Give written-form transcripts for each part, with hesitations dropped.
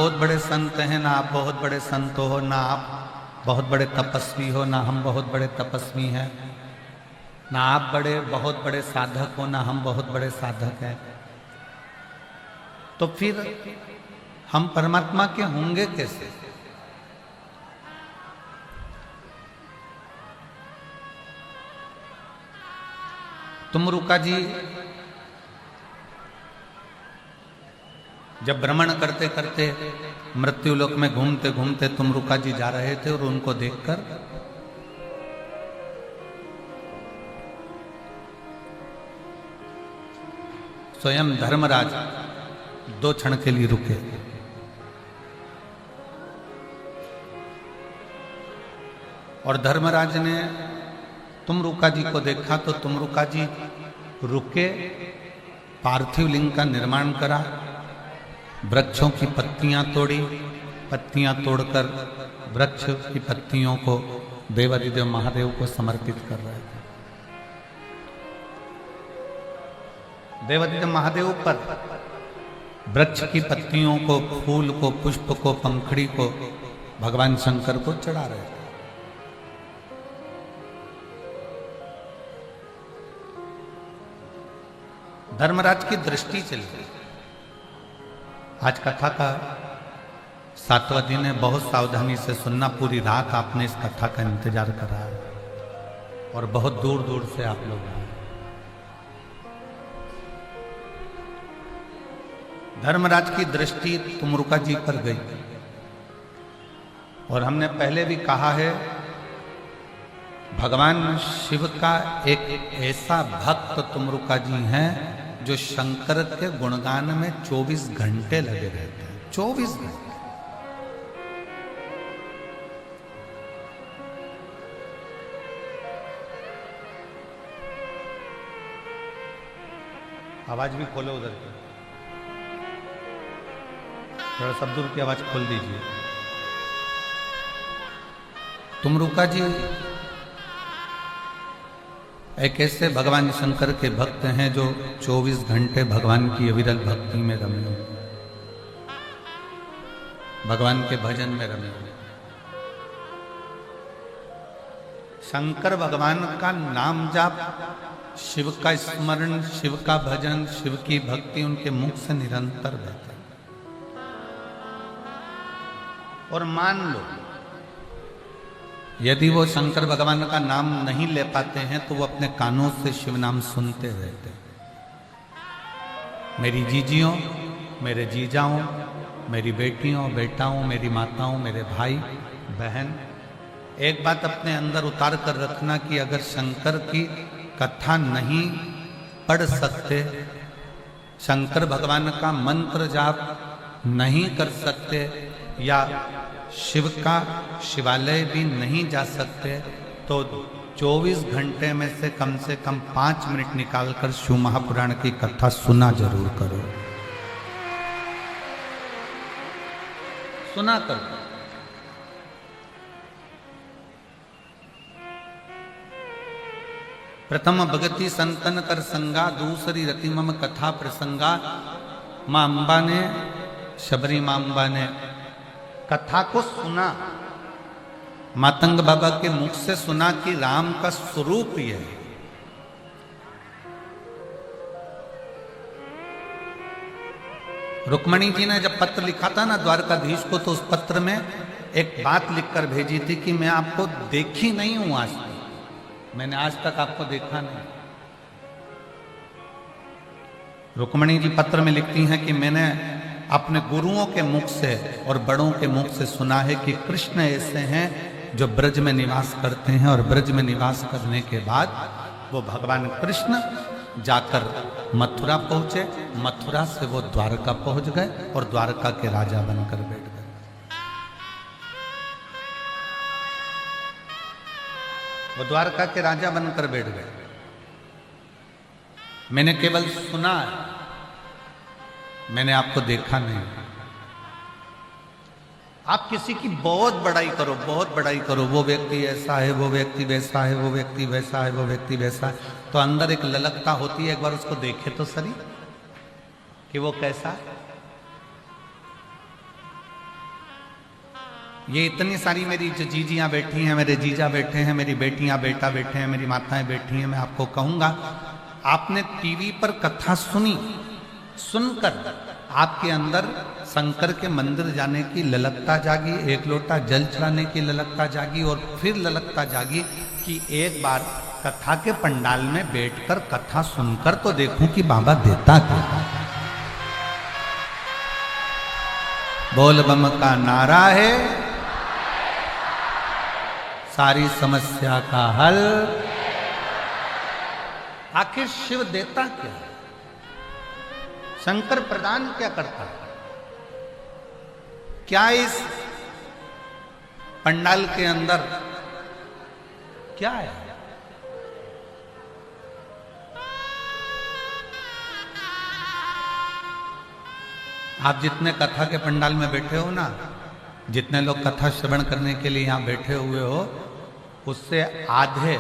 बहुत बड़े संत हैं, ना आप बहुत बड़े संत हो, ना आप बहुत बड़े तपस्वी हो, ना हम बहुत बड़े तपस्वी हैं, ना आप बहुत बड़े साधक हो, ना हम बहुत बड़े साधक हैं। तो फिर हम परमात्मा के होंगे कैसे? तुमरुका जी जब भ्रमण करते करते मृत्यु लोक में घूमते घूमते तुमरुका जी जा रहे थे और उनको देखकर स्वयं धर्मराज 2 क्षण के लिए रुके और धर्मराज ने तुमरुका जी को देखा तो तुमरुका जी रुके, पार्थिव लिंग का निर्माण करा, वृक्षों की पत्तियां तोड़ी, पत्तियां तोड़कर वृक्ष की पत्तियों को देवादिदेव महादेव को समर्पित कर रहे थे। देवादिदेव महादेव पर वृक्ष की पत्तियों को, फूल को, पुष्प को, पंखड़ी को भगवान शंकर को चढ़ा रहे थे। धर्मराज की दृष्टि चली गई। आज कथा का 7वां दिन है, बहुत सावधानी से सुनना। पूरी रात आपने इस कथा का इंतजार करा है और बहुत दूर दूर से आप लोग आए। धर्मराज की दृष्टि तुमरुका जी पर गई और हमने पहले भी कहा है, भगवान शिव का एक ऐसा भक्त तुमरुका जी हैं जो शंकर के गुणगान में 24 घंटे लगे रहते हैं। 24 घंटे। आवाज भी खोलो उधर की, थोड़ा सब दूर की आवाज खोल दीजिए। तुमरुका जी एक ऐसे भगवान शंकर के भक्त हैं जो 24 घंटे भगवान की अविरल भक्ति में रमे हुए, भगवान के भजन में रमे हुए। शंकर भगवान का नाम जाप, शिव का स्मरण, शिव का भजन, शिव की भक्ति उनके मुख से निरंतर बहता है। और मान लो यदि वो शंकर भगवान का नाम नहीं ले पाते हैं तो वो अपने कानों से शिव नाम सुनते रहते हैं। मेरी जीजियों, मेरे जीजाओं, मेरी बेटियों, बेटाओं, मेरी माताओं, मेरे भाई बहन, एक बात अपने अंदर उतार कर रखना कि अगर शंकर की कथा नहीं पढ़ सकते, शंकर भगवान का मंत्र जाप नहीं कर सकते या शिव का शिवालय भी नहीं जा सकते तो 24 घंटे में से कम 5 मिनट निकालकर शिव महापुराण की कथा सुना जरूर करो। सुना करो। प्रथम भगति संतन कर संगा, दूसरी रति मम कथा प्रसंगा। मां अंबा ने, शबरी मां अंबा ने कथा को सुना, मातंग बाबा के मुख से सुना कि राम का स्वरूप यह है। रुक्मणी जी ने जब पत्र लिखा था ना द्वारकाधीश को, तो उस पत्र में एक बात लिखकर भेजी थी कि मैं आपको देखी नहीं हूं आज तक, मैंने आज तक आपको देखा नहीं। रुक्मणी जी पत्र में लिखती हैं कि मैंने अपने गुरुओं के मुख से और बड़ों के मुख से सुना है कि कृष्ण ऐसे हैं जो ब्रज में निवास करते हैं और ब्रज में निवास करने के बाद वो भगवान कृष्ण जाकर मथुरा पहुंचे, मथुरा से वो द्वारका पहुंच गए और द्वारका के राजा बनकर बैठ गए। वो द्वारका के राजा बनकर बैठ गए। मैंने केवल सुना है, मैंने आपको देखा नहीं। आप किसी की बहुत बड़ाई करो, बहुत बड़ाई करो, वो व्यक्ति ऐसा है, वो व्यक्ति वैसा है, वो व्यक्ति वैसा है, वो व्यक्ति वैसा है, तो अंदर एक ललकता होती है, एक बार उसको देखे तो सही कि वो कैसा है। ये इतनी सारी मेरी जो जीजियाँ बैठी हैं, मेरे जीजा बैठे हैं, मेरी बेटियाँ बेटा बैठे हैं, मेरी माताएं बैठी हैं, मैं आपको कहूँगा, आपने टीवी पर कथा सुनी, सुनकर आपके अंदर शंकर के मंदिर जाने की ललकता जागी, एक लोटा जल चढ़ाने की ललकता जागी, और फिर ललकता जागी कि एक बार कथा के पंडाल में बैठकर कथा सुनकर तो देखूं कि बाबा देता क्या। बोल बम का नारा है, सारी समस्या का हल। आखिर शिव देता क्या, शंकर प्रदान क्या करता है? क्या इस पंडाल के अंदर क्या है? आप जितने कथा के पंडाल में बैठे हो ना, जितने लोग कथा श्रवण करने के लिए यहां बैठे हुए हो, उससे आधे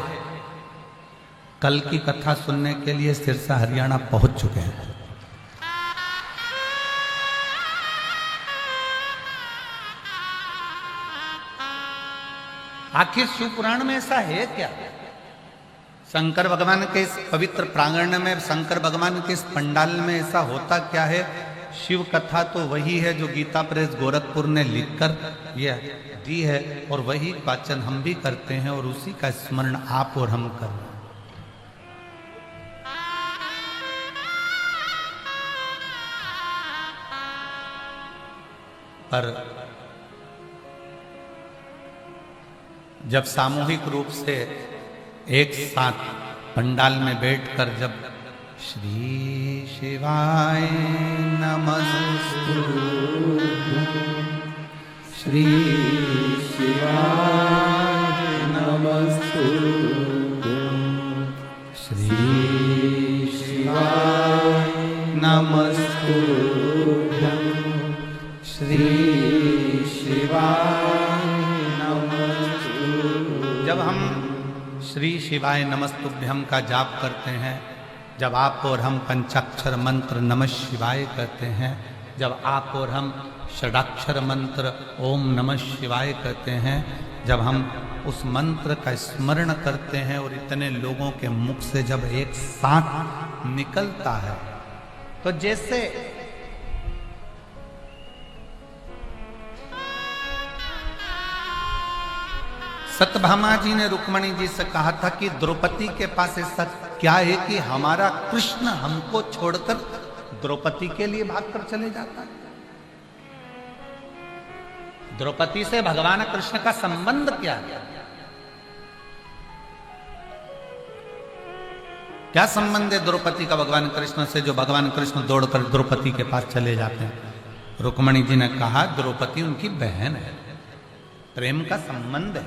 कल की कथा सुनने के लिए सिरसा हरियाणा पहुंच चुके हैं। आखिर शिव पुराण में ऐसा है क्या? शंकर भगवान के इस पवित्र प्रांगण में, शंकर भगवान के इस पंडाल में ऐसा होता क्या है? शिव कथा तो वही है जो गीता प्रेस गोरखपुर ने लिखकर यह दी है, और वही वाचन हम भी करते हैं, और उसी का स्मरण आप और हम कर रहे हैं। पर जब सामूहिक रूप से एक साथ पंडाल में बैठकर जब श्री शिवाय नमस्तुभ्यं, श्री शिवाय नमस्तुभ्यं, श्री शिवाय नमस्तुभ्यं, श्री शिवाय नमस्तुभ्यं। जब हम श्री शिवाय नमस्तुभ्यं का जाप करते हैं, जब आप और हम पंचाक्षर मंत्र नमः शिवाय कहते हैं, जब आप और हम षडाक्षर मंत्र ओम नमः शिवाय कहते हैं, जब हम उस मंत्र का स्मरण करते हैं और इतने लोगों के मुख से जब एक साथ निकलता है, तो जैसे सत्यभामा जी ने रुक्मणी जी से कहा था कि द्रौपदी के पास ऐसा क्या है कि हमारा कृष्ण हमको छोड़कर द्रौपदी के लिए भागकर चले जाता है? द्रौपदी से भगवान कृष्ण का संबंध क्या है? क्या संबंध है द्रौपदी का भगवान कृष्ण से, जो भगवान कृष्ण दौड़कर द्रौपदी के पास चले जाते हैं? रुक्मणी जी ने कहा द्रौपदी उनकी बहन है, प्रेम का संबंध है,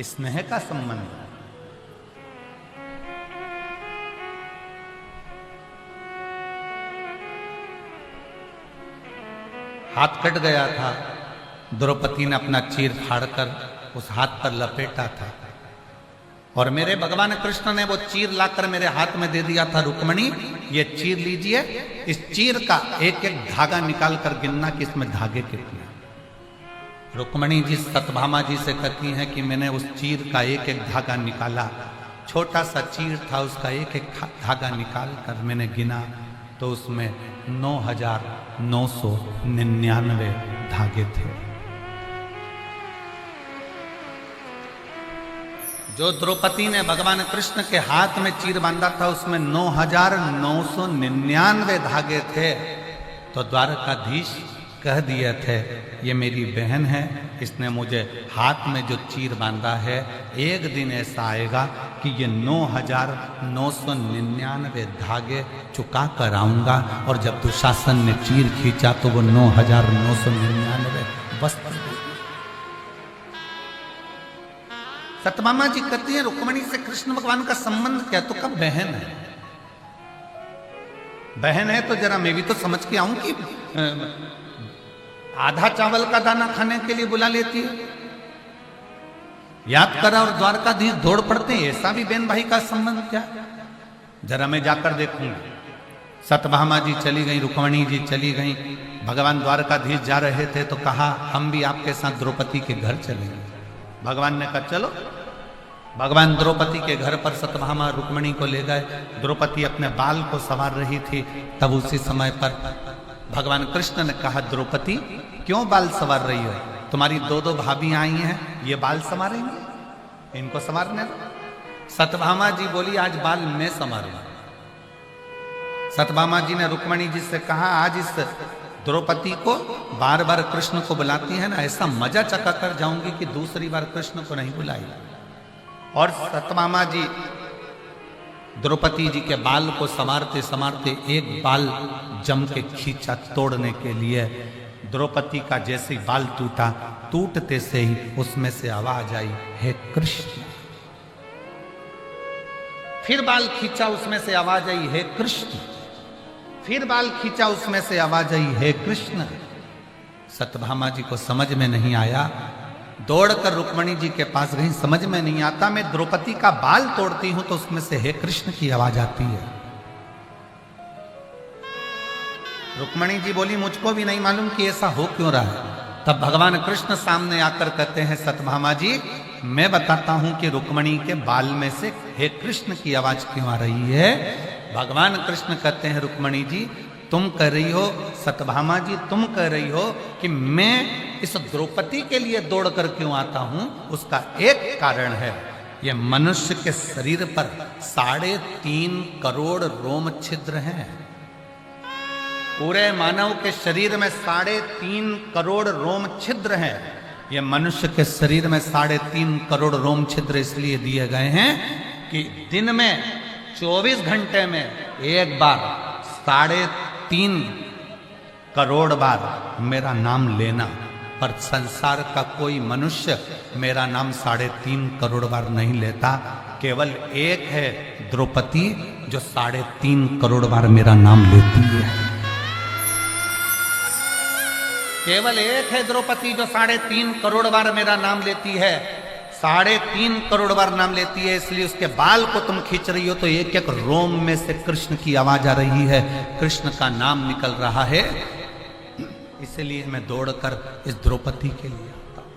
स्नेह का संबंध है। हाथ कट गया था, द्रौपदी ने अपना चीर फाड़कर उस हाथ पर लपेटा था, और मेरे भगवान कृष्ण ने वो चीर लाकर मेरे हाथ में दे दिया था। रुक्मणी, ये चीर लीजिए, इस चीर का एक एक धागा निकाल कर गिनना कि इसमें धागे कितने। रुक्मणी जी सत्यभामा जी से कहती हैं कि मैंने उस चीर का एक एक धागा निकाला, छोटा सा चीर था, उसका एक एक धागा निकाल कर मैंने गिना तो उसमें 9,999 धागे थे। जो द्रौपदी ने भगवान कृष्ण के हाथ में चीर बांधा था उसमें 9,999 धागे थे। तो द्वारकाधीश कह दिए थे ये मेरी बहन है, इसने मुझे हाथ में जो चीर बांधा है, एक दिन ऐसा आएगा कि ये 9,999 धागे चुका कर आऊंगा। और जब दुशासन ने चीर खींचा तो वो 9,999 वस्त्र। सत्यभामा जी कहती है रुक्मणी से कृष्ण भगवान का संबंध क्या? तो कब बहन है? बहन है तो जरा मैं भी तो समझ के आऊं कि आधा चावल का दाना खाने के लिए बुला लेती है। याद करा और द्वारकाधीश दौड़ पड़ते हैं, ऐसा भी बहन भाई का संबंध क्या? जरा मैं जाकर देखूंगा। सत्यभामा जी चली गई, रुक्मणी जी चली गई, भगवान द्वारकाधीश जा रहे थे तो कहा हम भी आपके साथ द्रौपदी के घर चलेंगे। भगवान ने कहा चलो। भगवान द्रौपदी के घर पर सत्यभामा रुक्मिणी को ले गए। द्रौपदी अपने बाल को संवार रही थी। तब उसी समय पर भगवान कृष्ण ने कहा द्रौपदी क्यों बाल संवार रही हो? तुम्हारी दो दो भाभी आई हैं, ये बाल संवारेंगे, इनको संवारने दो। सत्यभामा जी बोली आज बाल मैं संवारूंगा। सत्यभामा जी ने रुक्मिणी जी से कहा आज इस द्रौपदी को बार बार कृष्ण को बुलाती है ना, ऐसा मजा चका कर जाऊंगी कि दूसरी बार कृष्ण को नहीं बुलाई। और सत्यभामा जी द्रौपदी जी के बाल को संवारते संवारते एक बाल जम के खींचा तोड़ने के लिए। द्रौपदी का जैसे ही बाल टूटा, टूटते से ही उसमें से आवाज आई हे कृष्ण। फिर बाल खींचा, उसमें से आवाज आई हे कृष्ण। फिर बाल खींचा, उसमें से आवाज आई हे कृष्ण। सत्यभामा जी को समझ में नहीं आया, दौड़कर रुक्मिणी जी के पास गई। समझ में नहीं आता, मैं द्रौपदी का बाल तोड़ती हूं तो उसमें से हे कृष्ण की आवाज आती है। रुक्मिणी जी बोली मुझको भी नहीं मालूम कि ऐसा हो क्यों रहा है। तब भगवान कृष्ण सामने आकर कहते हैं सत्यभामा जी मैं बताता हूं कि रुक्मिणी के बाल में से हे कृष्ण की आवाज क्यों आ रही है। भगवान कृष्ण कहते हैं रुक्मिणी जी तुम कह रही हो, सत्यभामा जी तुम कह रही हो कि मैं इस द्रौपदी के लिए दौड़ कर क्यों आता हूं, उसका एक कारण है। यह मनुष्य के शरीर पर 3.5 करोड़ रोम छिद्र हैं। पूरे मानव के शरीर में 3.5 करोड़ रोम छिद्र हैं। यह मनुष्य के शरीर में 3.5 करोड़ रोम छिद्र इसलिए दिए गए हैं कि दिन में 24 घंटे में एक बार 3.5 करोड़ बार मेरा नाम लेना। पर संसार का कोई मनुष्य मेरा नाम 3.5 करोड़ बार नहीं लेता। केवल एक है द्रौपदी जो 3.5 करोड़ बार मेरा नाम लेती है। केवल एक है द्रौपदी जो 3.5 करोड़ बार मेरा नाम लेती है। 3.5 करोड़ बार नाम लेती है, इसलिए उसके बाल को तुम खींच रही हो तो एक एक रोम में से कृष्ण की आवाज आ रही है, कृष्ण का नाम निकल रहा है। इसलिए मैं दौड़कर इस द्रौपदी के लिए आता हूं।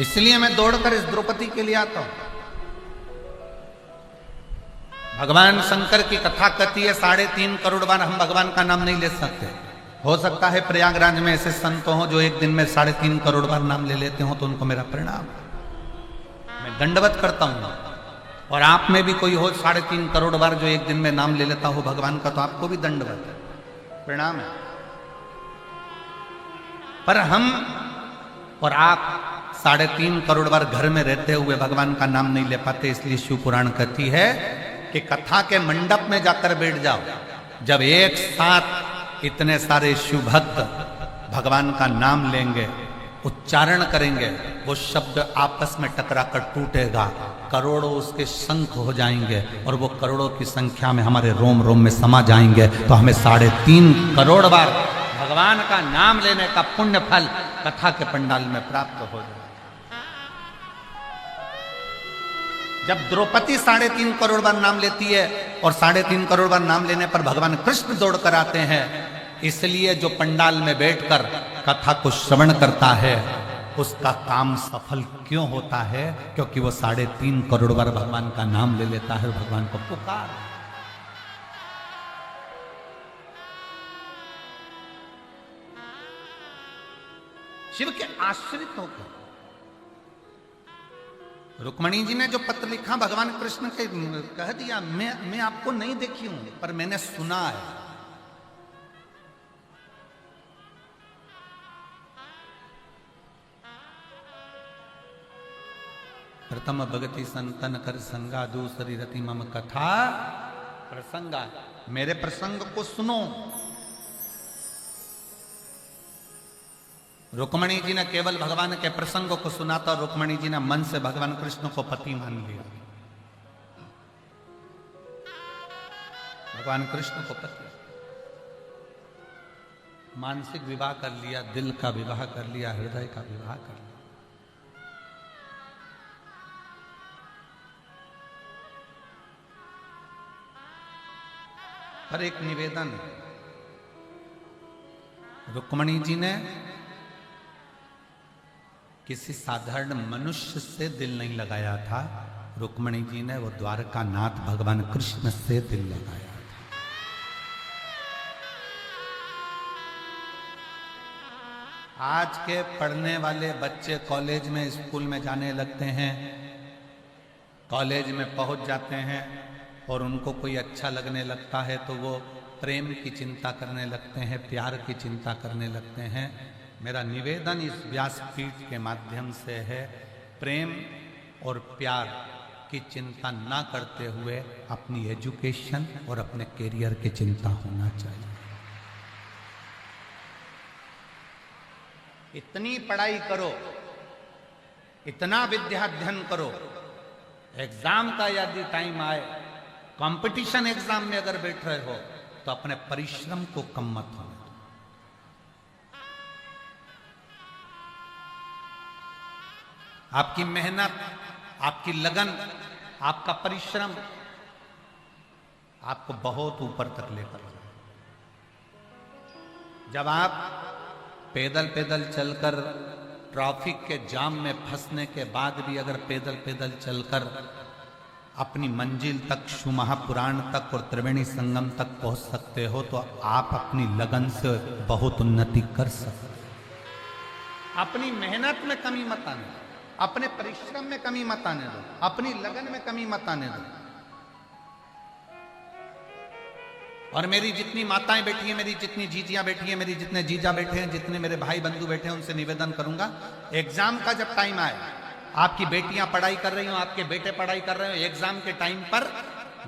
इसलिए मैं दौड़कर इस द्रौपदी के लिए आता हूं। भगवान शंकर की कथा कहती है 3.5 करोड़ बार हम भगवान का नाम नहीं ले सकते। हो सकता है प्रयागराज में ऐसे संत हो जो एक दिन में 3.5 करोड़ बार नाम ले लेते हो, तो उनको मेरा प्रणाम, मैं दंडवत करता हूं। और आप में भी कोई हो 3.5 करोड़ बार जो एक दिन में नाम ले लेता हो भगवान का, तो आपको भी दंडवत है, प्रणाम है। पर हम और आप 3.5 करोड़ बार घर में रहते हुए भगवान का नाम नहीं ले पाते। इसलिए शिव पुराण कहती है कि कथा के मंडप में जाकर बैठ जाओ। जब एक साथ इतने सारे शिव भक्त भगवान का नाम लेंगे, उच्चारण करेंगे, वो शब्द आपस में टकराकर टूटेगा, करोड़ों उसके शंख हो जाएंगे और वो करोड़ों की संख्या में हमारे रोम रोम में समा जाएंगे। तो हमें 3.5 करोड़ बार भगवान का नाम लेने का पुण्य फल कथा के पंडाल में प्राप्त हो जाए। जब द्रौपदी 3.5 करोड़ बार नाम लेती है और 3.5 करोड़ बार नाम लेने पर भगवान कृष्ण दौड़ कर आते हैं, इसलिए जो पंडाल में बैठकर कथा को श्रवण करता है उसका काम सफल क्यों होता है? क्योंकि वो 3.5 करोड़ बार भगवान का नाम ले लेता है, भगवान को पुकार। शिव के आश्रित होकर रुक्मिणी जी ने जो पत्र लिखा भगवान कृष्ण के कह दिया, मैं आपको नहीं देखी हूं पर मैंने सुना है। प्रथम भगति संतन कर संगा, दूसरी रति मम कथा प्रसंगा। मेरे प्रसंग को सुनो। रुक्मिणी जी ने केवल भगवान के प्रसंग को सुना था। रुक्मिणी जी ने मन से भगवान कृष्ण को पति मान लिया। भगवान कृष्ण को पति, मानसिक विवाह कर लिया, दिल का विवाह कर लिया, हृदय का विवाह कर लिया। पर एक निवेदन है। रुक्मणी जी ने किसी साधारण मनुष्य से दिल नहीं लगाया था, रुक्मणी जी ने वो द्वारका नाथ भगवान कृष्ण से दिल लगाया था। आज के पढ़ने वाले बच्चे कॉलेज में, स्कूल में जाने लगते हैं, कॉलेज में पहुंच जाते हैं और उनको कोई अच्छा लगने लगता है तो वो प्रेम की चिंता करने लगते हैं, प्यार की चिंता करने लगते हैं। मेरा निवेदन इस व्यासपीठ के माध्यम से है, प्रेम और प्यार की चिंता ना करते हुए अपनी एजुकेशन और अपने करियर की चिंता होना चाहिए। इतनी पढ़ाई करो, इतना विद्याध्ययन करो, एग्जाम का यदि टाइम आए, कंपटीशन एग्जाम में अगर बैठ रहे हो तो अपने परिश्रम को कम मत होने दो। आपकी मेहनत, आपकी लगन, आपका परिश्रम आपको बहुत ऊपर तक लेकर जाए। जब आप पैदल पैदल चलकर ट्रैफिक के जाम में फंसने के बाद भी अगर पैदल पैदल चलकर अपनी मंजिल तक, शुमहापुराण तक और त्रिवेणी संगम तक पहुंच सकते हो तो आप अपनी लगन से बहुत उन्नति कर सकते हो। अपनी मेहनत में कमी मत आने दो, अपने परिश्रम में कमी मत आने दो, अपनी लगन में कमी मत आने दो। और मेरी जितनी माताएं बैठी हैं, मेरी जितनी जीजियां बैठी हैं, मेरी जितने जीजा बैठे हैं, जितने मेरे भाई बंधु बैठे हैं, उनसे निवेदन करूंगा, एग्जाम का जब टाइम आए, आपकी बेटियां पढ़ाई कर रही हो, आपके बेटे पढ़ाई कर रहे हो, एग्जाम के टाइम पर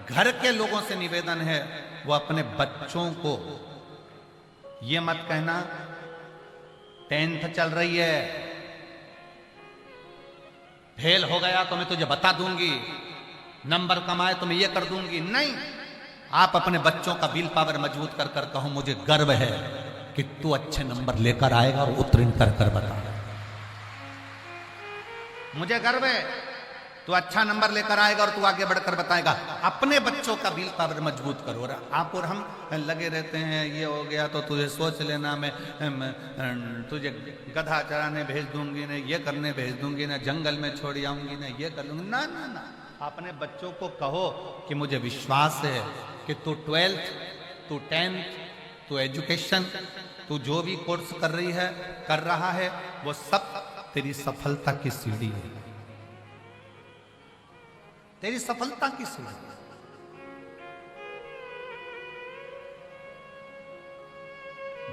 घर के लोगों से निवेदन है वो अपने बच्चों को ये मत कहना 10th चल रही है, फेल हो गया तो मैं तुझे बता दूंगी, नंबर कम आए तो मैं ये कर दूंगी। नहीं, आप अपने बच्चों का विल पावर मजबूत कर कर कहो मुझे गर्व है कि तू अच्छे नंबर लेकर आएगा और उत्तीर्ण कर कर बता। मुझे गर्व है तू अच्छा नंबर लेकर आएगा और तू आगे बढ़कर बताएगा। अपने बच्चों का विल पावर मजबूत करो। आप और हम लगे रहते हैं, ये हो गया तो तुझे सोच लेना, मैं तुझे गधा चराने भेज दूंगी, ना ये करने भेज दूंगी, ना जंगल में छोड़ आऊंगी, ना ये कर लूंगी। ना ना ना, अपने बच्चों को कहो कि मुझे विश्वास है कि तू 12th, तू 10th, तू एजुकेशन, तू जो भी कोर्स कर रही है, कर रहा है, वो सब तेरी सफलता की सीढ़ी है, तेरी सफलता की सीढ़ी।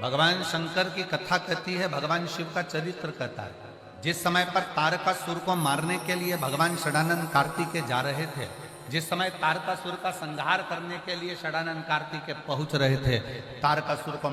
भगवान शंकर की कथा कहती है, भगवान शिव का चरित्र कहता है। जिस समय पर तारकासुर को मारने के लिए भगवान षडानंद कार्तिकेय जा रहे थे, जिस समय तारकासुर का संहार करने के लिए षडानंद कार्तिकेय पहुंच रहे थे, तारकासुर को